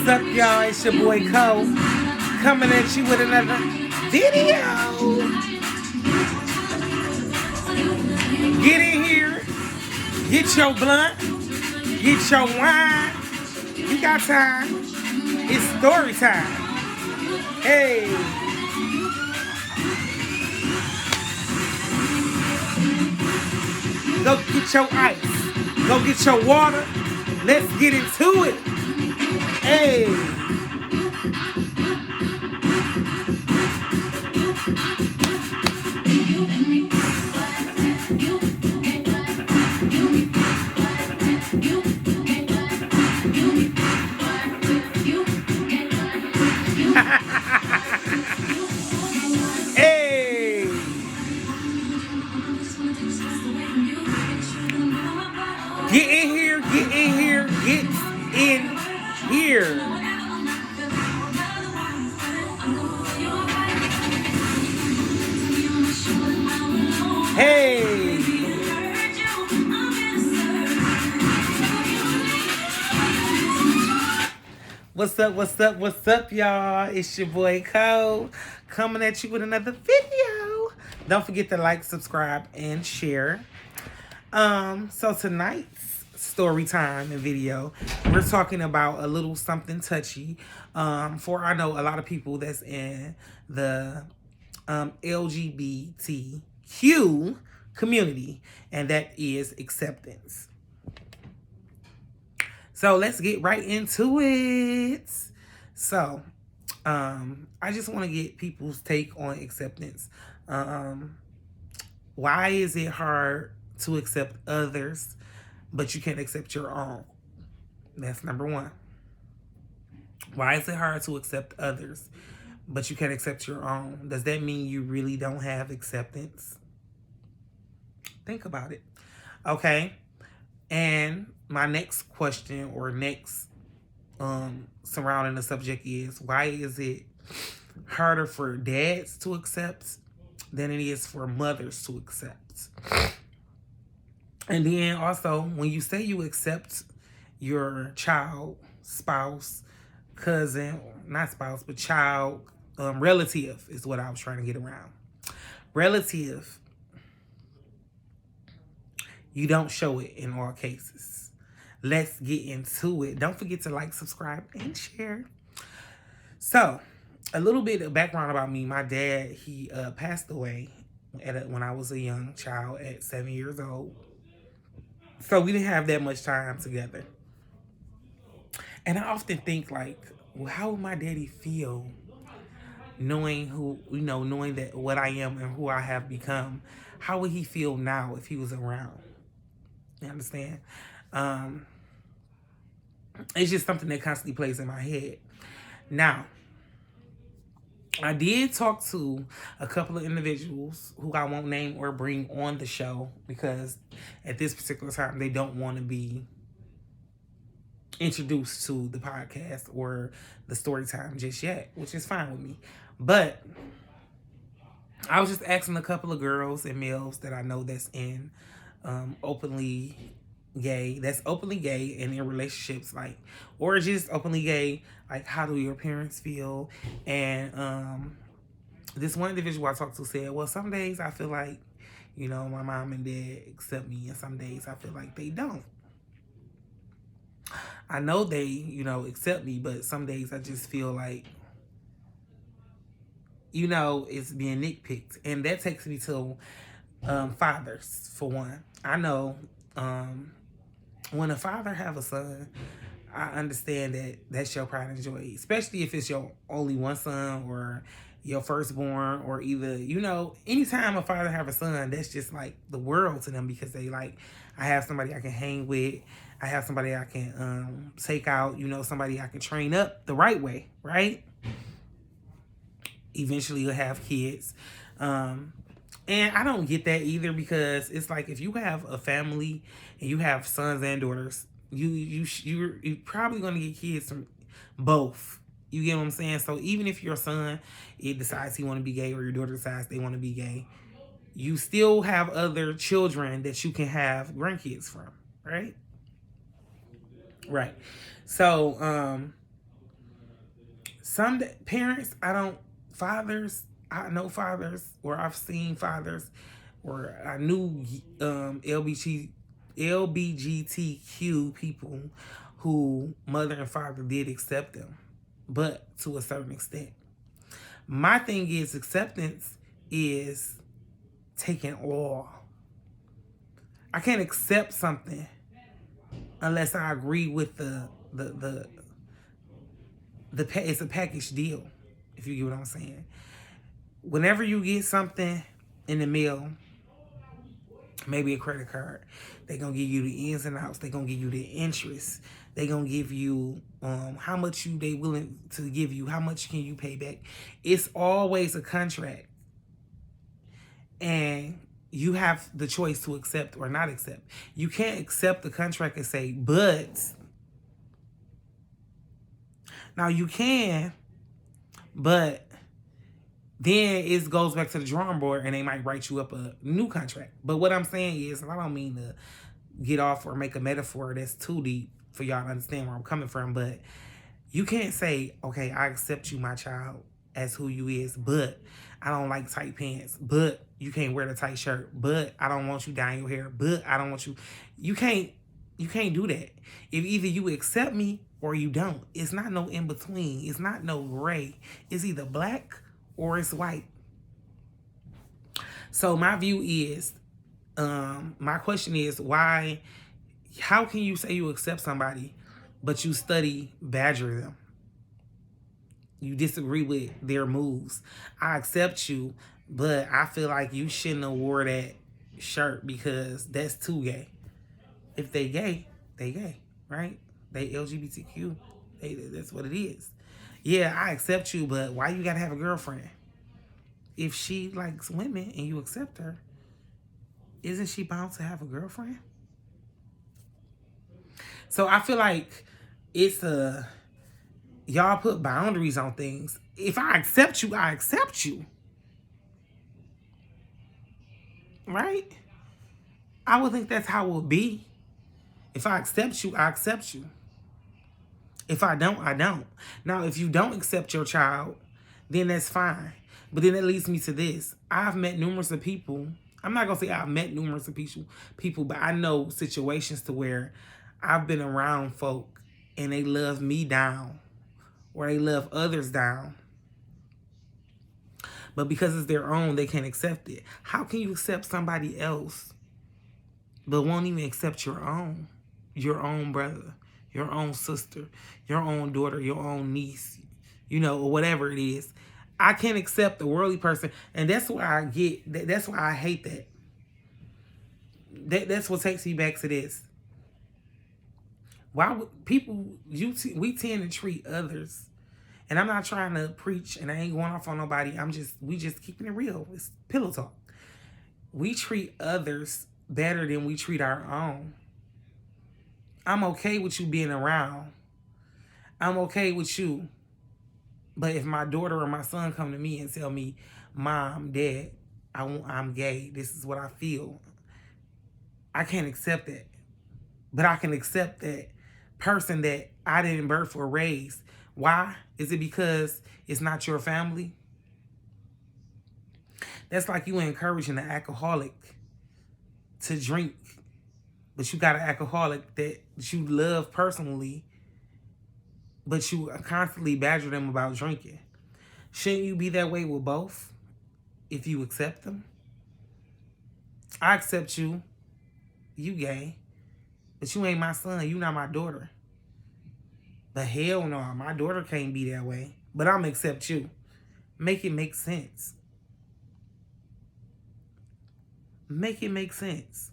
up, y'all? It's your boy Cole coming at you with another video. Get in here, get your blunt, get your wine. You got time. It's story time. Hey. Go get your ice. Go get your water. Let's get into it. Hey. Hey. Get in here, get in here, get in here. Hey. What's up, what's up, what's up, y'all? It's your boy Cole coming at you with another video. Don't forget to like, subscribe, and share. So tonight's story time and video, we're talking about a little something touchy. For I know a lot of people that's in the LGBTQ community, and that is acceptance. So let's get right into it. So, I just want to get people's take on acceptance. Why is it hard to accept others, but you can't accept your own? That's number one. Why is it hard to accept others, but you can't accept your own? Does that mean you really don't have acceptance? Think about it. Okay. And my next question or next surrounding the subject is, why is it harder for dads to accept than it is for mothers to accept? And then also, when you say you accept your child, spouse, cousin, not spouse, but child, relative is what I was trying to get around. Relative, you don't show it in all cases. Let's get into it. Don't forget to like, subscribe, and share. So, a little bit of background about me. My dad, he passed away when I was a young child at 7 years old. So, we didn't have that much time together. And I often think, like, well, how would my daddy feel knowing knowing that what I am and who I have become? How would he feel now if he was around? You understand? It's just something that constantly plays in my head. Now, I did talk to a couple of individuals who I won't name or bring on the show because at this particular time, they don't want to be introduced to the podcast or the story time just yet, which is fine with me. But I was just asking a couple of girls and males that I know that's in openly gay and in relationships, like, or just openly gay, like, how do your parents feel? And this one individual I talked to said, well, some days I feel like, my mom and dad accept me, and some days I feel like they don't. I know they, accept me, but some days I just feel like, it's being nitpicked. And that takes me to fathers, for one. I know when a father have a son, I understand that that's your pride and joy, especially if it's your only one son or your firstborn, or either, anytime a father have a son, that's just like the world to them, because they like, I have somebody I can hang with. I have somebody I can take out, somebody I can train up the right way, right? Eventually you'll have kids. And I don't get that either, because it's like, if you have a family and you have sons and daughters, you're probably going to get kids from both. You get what I'm saying? So even if your son, it decides he want to be gay, or your daughter decides they want to be gay, you still have other children that you can have grandkids from, right? Right. So, Some parents, fathers, I know fathers, or I've seen fathers, or I knew LBGTQ people who mother and father did accept them, but to a certain extent. My thing is, acceptance is taking all. I can't accept something unless I agree with it's a package deal, if you get what I'm saying. Whenever you get something in the mail, maybe a credit card, they're gonna give you the ins and outs, they're gonna give you the interest, they're gonna give you how much they willing to give you, how much can you pay back. It's always a contract, and you have the choice to accept or not accept. You can't accept the contract and say, but. Now you can, but then it goes back to the drawing board and they might write you up a new contract. But what I'm saying is, and I don't mean to get off or make a metaphor that's too deep for y'all to understand where I'm coming from, but you can't say, okay, I accept you, my child, as who you is, but I don't like tight pants, but you can't wear the tight shirt, but I don't want you dyeing your hair, but I don't want you. You can't do that. If either you accept me or you don't. It's not no in between. It's not no gray. It's either black or it's white. So my view is, my question is, how can you say you accept somebody, but you study badger them? You disagree with their moves. I accept you, but I feel like you shouldn't have wore that shirt because that's too gay. If they gay, they gay, right? They LGBTQ. That's what it is. Yeah, I accept you, but why you gotta have a girlfriend? If she likes women and you accept her, isn't she bound to have a girlfriend? So I feel like it's y'all put boundaries on things. If I accept you, I accept you. Right? I would think that's how it would be. If I accept you, I accept you. If I don't, I don't. Now, if you don't accept your child, then that's fine. But then that leads me to this. I've met numerous of people. I'm not going to say I've met numerous of people, but I know situations to where I've been around folk and they love me down or they love others down. But because it's their own, they can't accept it. How can you accept somebody else but won't even accept your own brother, your own sister, your own daughter, your own niece, or whatever it is? I can't accept the worldly person, and that's why that's why I hate that. That's what takes me back to this. Why would people, we tend to treat others, and I'm not trying to preach, and I ain't going off on nobody, we just keeping it real. It's pillow talk. We treat others better than we treat our own. I'm okay with you being around. I'm okay with you. But if my daughter or my son come to me and tell me, Mom, Dad, I'm gay, this is what I feel, I can't accept that. But I can accept that person that I didn't birth or raise. Why? Is it because it's not your family? That's like you encouraging an alcoholic to drink, but you got an alcoholic that you love personally, but you constantly badger them about drinking. Shouldn't you be that way with both if you accept them? I accept you. You gay. But you ain't my son. You not my daughter. But hell no, my daughter can't be that way. But I'm gonna accept you. Make it make sense. Make it make sense.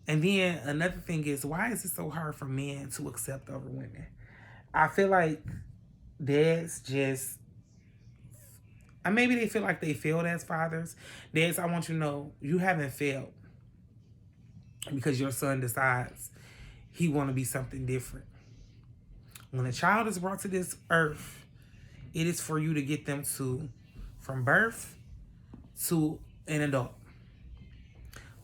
And then another thing is, why is it so hard for men to accept other women? I feel like dads just, maybe they feel like they failed as fathers. Dads, I want you to know, you haven't failed because your son decides he want to be something different. When a child is brought to this earth, it is for you to get them from birth to an adult.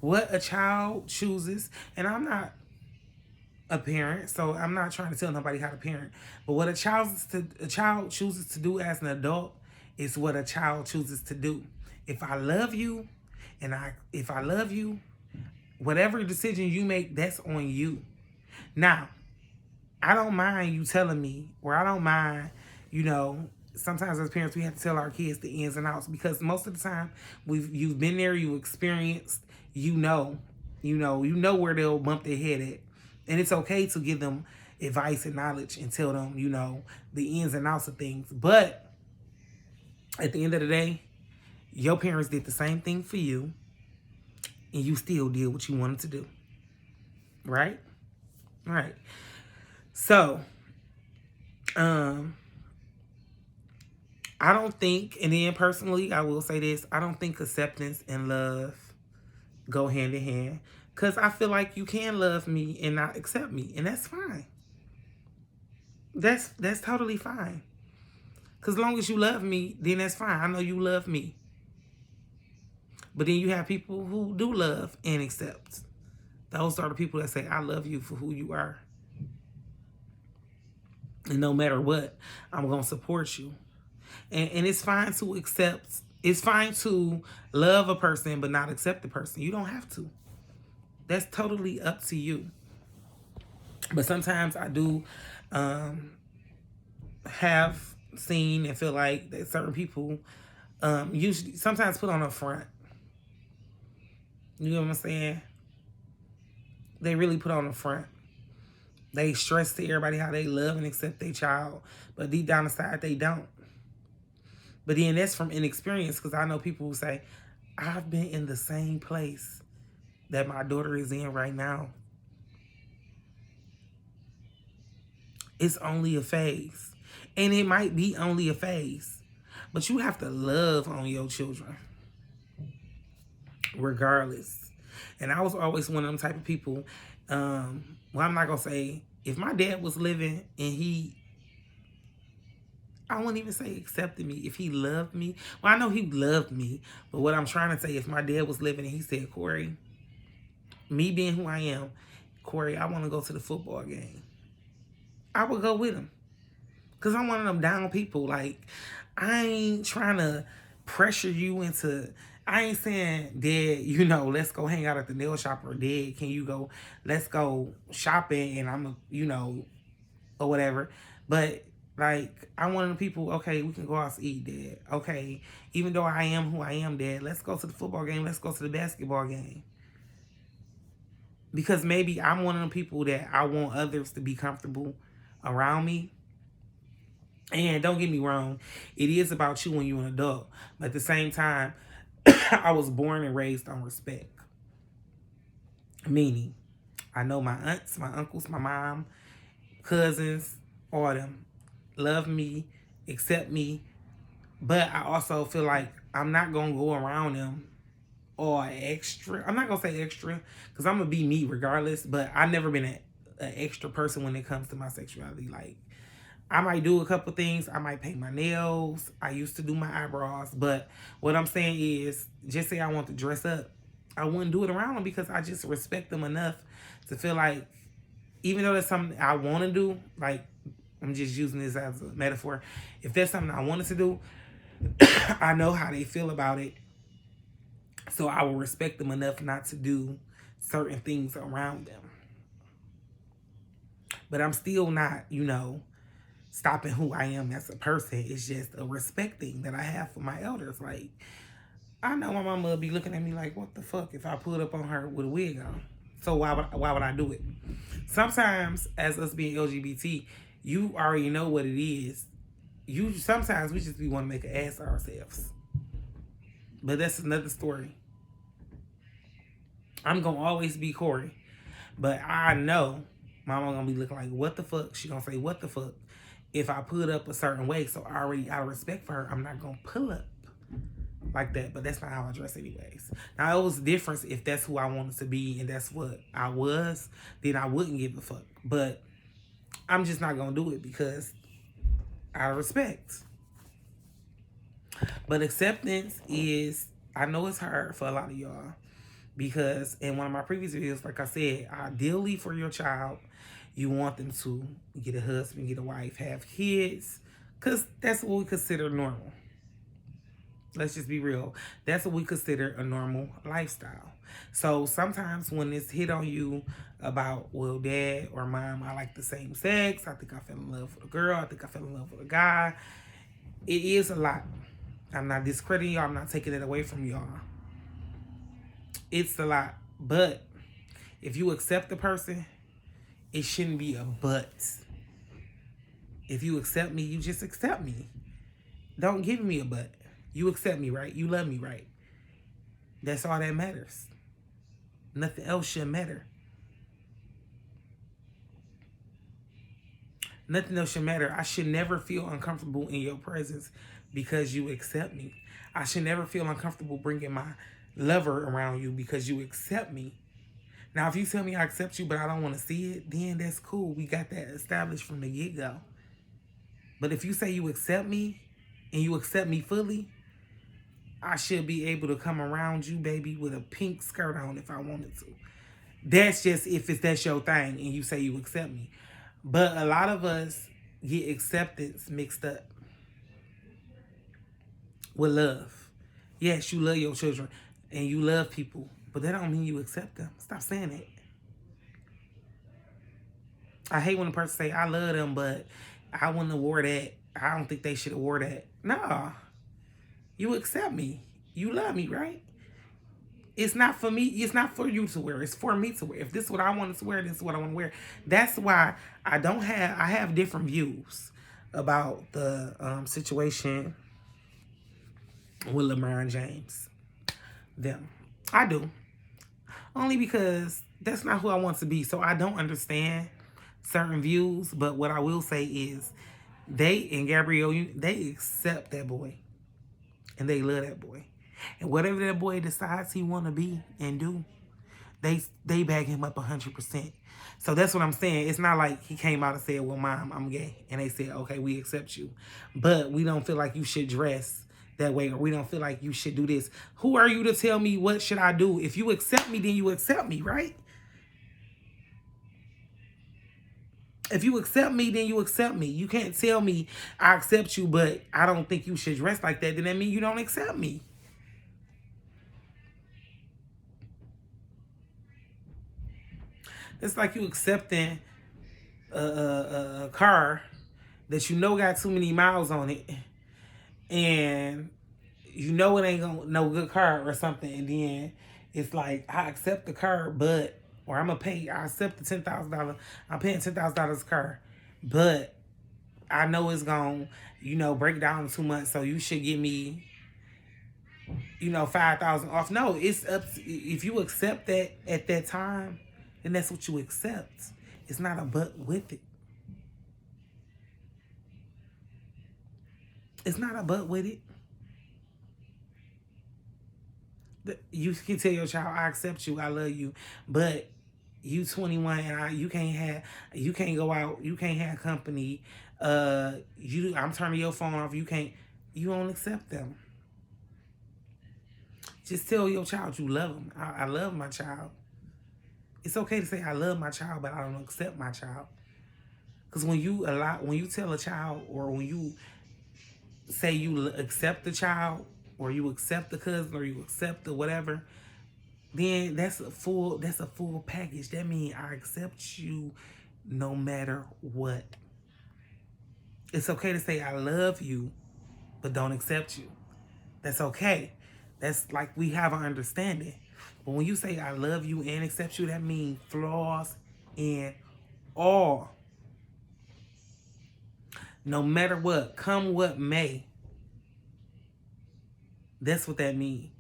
What a child chooses, and I'm not a parent, so I'm not trying to tell nobody how to parent. But what a child chooses to do as an adult is what a child chooses to do. If I love you, if I love you, whatever decision you make, that's on you. Now, I don't mind you telling me, or I don't mind, you know, sometimes as parents we have to tell our kids the ins and outs, because most of the time you've been there, you experienced, you know where they'll bump their head at. And it's okay to give them advice and knowledge and tell them, the ins and outs of things. But at the end of the day, your parents did the same thing for you, and you still did what you wanted to do. Right? Right. So, I don't think, and then personally, I will say this, I don't think acceptance and love go hand in hand. Because I feel like you can love me and not accept me, and that's fine. That's totally fine. Because as long as you love me, then that's fine. I know you love me. But then you have people who do love and accept. Those are the people that say, I love you for who you are. And no matter what, I'm going to support you. And it's fine to accept. It's fine to love a person but not accept the person. You don't have to. That's totally up to you. But sometimes I do have seen and feel like that certain people usually sometimes put on a front. You know what I'm saying? They really put on a front. They stress to everybody how they love and accept their child, but deep down inside they don't. But then that's from inexperience, because I know people who say, I've been in the same place that my daughter is in right now. It's only a phase. And it might be only a phase. But you have to love on your children. Regardless. And I was always one of them type of people. Well, I'm not going to say, if my dad was living and I wouldn't even say accepted me. If he loved me. Well, I know he loved me. But what I'm trying to say, if my dad was living and he said, Corey, me being who I am, Corey, I want to go to the football game, I would go with him. Because I'm one of them down people. Like, I ain't trying to pressure you into... I ain't saying, Dad, let's go hang out at the nail shop, or Dad, can you go, let's go shopping and I'm, or whatever. But, like, I'm one of the people, okay, we can go out to eat, Dad. Okay, even though I am who I am, Dad, let's go to the football game, let's go to the basketball game. Because maybe I'm one of the people that I want others to be comfortable around me. And don't get me wrong, it is about you when you're an adult. But at the same time, I was born and raised on respect. Meaning, I know my aunts, my uncles, my mom, cousins, all of them love me, accept me. But I also feel like I'm not going to go around them or extra. I'm not going to say extra, because I'm going to be me regardless. But I've never been an extra person when it comes to my sexuality. Like, I might do a couple things. I might paint my nails. I used to do my eyebrows. But what I'm saying is, just say I want to dress up, I wouldn't do it around them, because I just respect them enough to feel like, even though that's something I want to do, like, I'm just using this as a metaphor. If that's something I wanted to do, I know how they feel about it. So I will respect them enough not to do certain things around them. But I'm still not, stopping who I am as a person. It's just a respect thing that I have for my elders. Like, I know my mama would be looking at me like, what the fuck if I pulled up on her with a wig on? So why would I do it? Sometimes, as us being LGBT, you already know what it is. Sometimes we just want to make an ass of ourselves. But that's another story. I'm going to always be Corey. But I know mama going to be looking like, what the fuck? She going to say, what the fuck? If I put up a certain way. So already out of respect for her, I'm not going to pull up like that. But that's not how I dress anyways. Now, it was different if that's who I wanted to be and that's what I was. Then I wouldn't give a fuck. But I'm just not going to do it because out of respect. But acceptance is, I know it's hard for a lot of y'all. Because in one of my previous videos, like I said, ideally for your child, you want them to get a husband, get a wife, have kids, because that's what we consider normal. Let's just be real. That's what we consider a normal lifestyle. So sometimes when it's hit on you about, well, dad or mom, I like the same sex. I think I fell in love with a girl. I think I fell in love with a guy. It is a lot. I'm not discrediting y'all. I'm not taking it away from y'all. It's a lot. But if you accept the person, it shouldn't be a but. If you accept me, you just accept me. Don't give me a but. You accept me, right? You love me, right? That's all that matters. Nothing else should matter. Nothing else should matter. I should never feel uncomfortable in your presence because you accept me. I should never feel uncomfortable bringing my lover around you because you accept me. Now, if you tell me I accept you, but I don't want to see it, then that's cool. We got that established from the get-go. But if you say you accept me and you accept me fully, I should be able to come around you, baby, with a pink skirt on if I wanted to. That's just if that's your thing and you say you accept me. But a lot of us get acceptance mixed up with love. Yes, you love your children and you love people, but that don't mean you accept them. Stop saying that. I hate when a person say, I love them, but I wouldn't have wore that. I don't think they should have wore that. Nah. You accept me. You love me, right? It's not for me. It's not for you to wear. It's for me to wear. If this is what I wanted to wear, this is what I want to wear. That's why I have different views about the situation with LeBron James. Them. I do. Only because that's not who I want to be. So I don't understand certain views. But what I will say is they and Gabrielle, they accept that boy. And they love that boy. And whatever that boy decides he want to be and do, they back him up 100%. So that's what I'm saying. It's not like he came out and said, well, mom, I'm gay. And they said, okay, we accept you. But we don't feel like you should dress that way, or we don't feel like you should do this. Who are you to tell me what should I do? If you accept me, then you accept me, right? If you accept me, then you accept me. You can't tell me I accept you, but I don't think you should dress like that. Then that means you don't accept me. It's like you accepting a car that you know got too many miles on it, and you know it ain't gonna no good car or something, and then it's like, I accept the car, but or I'm gonna pay. I accept the $10,000. I'm paying $10,000 car, but I know it's gonna break down in 2 months, so you should give me 5,000 off. No, it's up to, if you accept that at that time, then that's what you accept. It's not a but with it. It's not a but with it. You can tell your child, I accept you, I love you, but you 21 and you can't go out, you can't have company. I'm turning your phone off. You don't accept them. Just tell your child you love them. I love my child. It's okay to say I love my child, but I don't accept my child. Because when you tell a child, or when you say you accept the child, or you accept the cousin, or you accept the whatever, then that's a full package. That means I accept you no matter what. It's okay to say I love you, but don't accept you. That's okay. That's like we have an understanding. But when you say I love you and accept you, that means flaws and all. No matter what, come what may. That's what that means.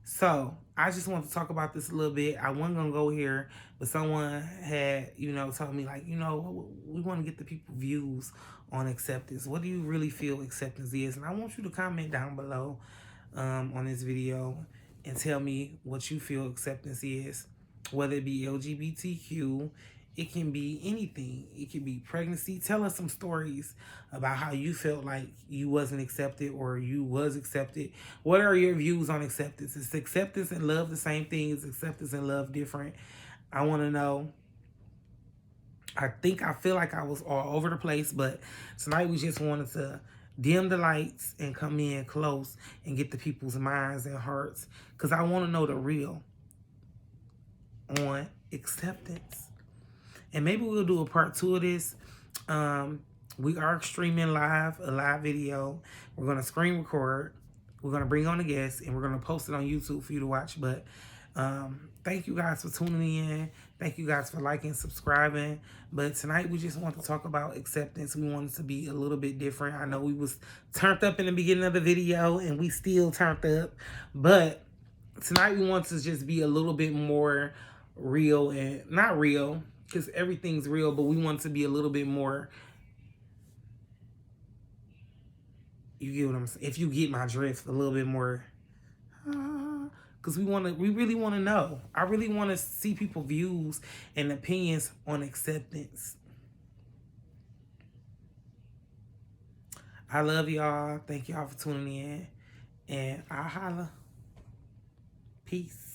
So I just want to talk about this a little bit. I wasn't gonna go here, but someone had, told me like, we want to get the people views on acceptance. What do you really feel acceptance is? And I want you to comment down below on this video and tell me what you feel acceptance is, whether it be LGBTQ, It can be anything. It can be pregnancy. Tell us some stories about how you felt like you wasn't accepted or you was accepted. What are your views on acceptance? Is acceptance and love the same thing? Is acceptance and love different? I want to know. I feel like I was all over the place, but tonight we just wanted to dim the lights and come in close and get the people's minds and hearts, because I want to know the real on acceptance. And maybe we'll do a part 2 of this. We are streaming live, a live video. We're going to screen record. We're going to bring on a guest, and we're going to post it on YouTube for you to watch. But thank you guys for tuning in. Thank you guys for liking, subscribing. But tonight we just want to talk about acceptance. We wanted to be a little bit different. I know we was turned up in the beginning of the video, and we still turned up. But tonight we want to just be a little bit more real, and not real, because everything's real, but we want to be a little bit more, you get what I'm saying? If you get my drift, a little bit more, because we really want to know. I really want to see people's views and opinions on acceptance. I love y'all. Thank y'all for tuning in, and I'll holla. Peace.